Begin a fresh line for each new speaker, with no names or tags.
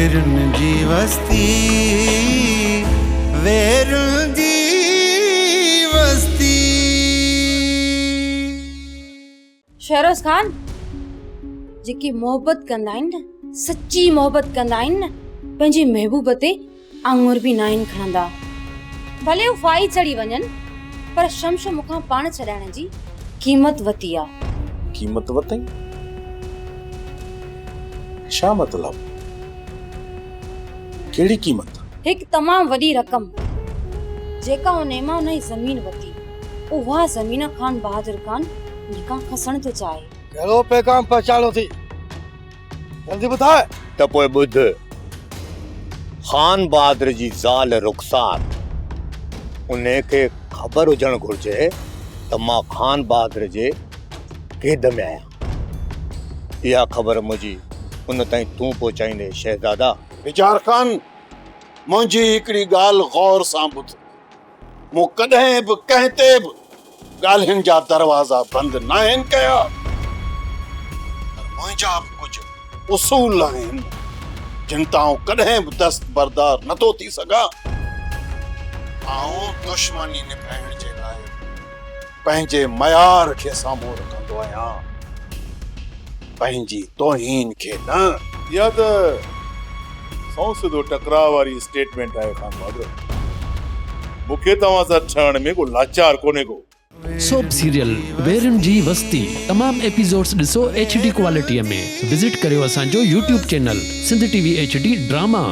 वेरुन जी वस्ती, वेरुन जी वस्ती।
शहरोज खान जेकी मोहब्बत कंदा आहिनि न, सच्ची मोहब्बत कंदा आहिनि न, पंहिंजी महबूब ते आंगुर बि न आहिनि खणंदा। भले हू फाई चढ़ी वञनि, पर शम्स मूंखां पाण छॾाइण जी क़ीमत वती आहे।
कीमत वतई? छा मतलब? कहिड़ी कीमत?
हिकु तमामु वॾी रक़म जेका उन मां उन जी ज़मीन वती, उहा ज़मीन खान बहादुर खान निकाह खसण थो चाहे।
कहिड़ो पैगाम पहुचाइणो थी, जल्दी ॿुधाए।
त पोइ ॿुध, खान बहादुर जी ज़ाल रुखसार, उनखे ख़बर हुजणु घुर्जे त मां खान बहादुर जे क़ैद में आहियां। इहा ख़बर मुंहिंजी उन ताईं तूं पहुचाईंदे शहज़ादा।
निजार खान, मुंहिंजी हिकिड़ी ॻाल्हि गौर सां ॿुध। मूं कॾहिं बि कंहिं ते बि ॻाल्हियुनि जा दरवाज़ा बंदि न आहिनि कया। मुंहिंजा बि कुझु उसूल आहिनि जिन तां कॾहिं बि दस्तबरदार नथो थी सघां। दुश्मनी निभाइण जे लाइ पंहिंजे मयार खे साम्हूं रखंदो आहियां, पंहिंजी तौहीन खे न।
या त सौ सिधो टकराव वारी स्टेटमेंट आहे खान बहादुर। मूंखे तव्हां सां ठहण में को लाचार कोन्हे को।
सोप सीरियल वेरुन जी वस्ती तमाम एपिसोड्स ॾिसो HD क्वालिटीअ में। विजिट करियो असांजो YouTube channel Sindh TV HD drama.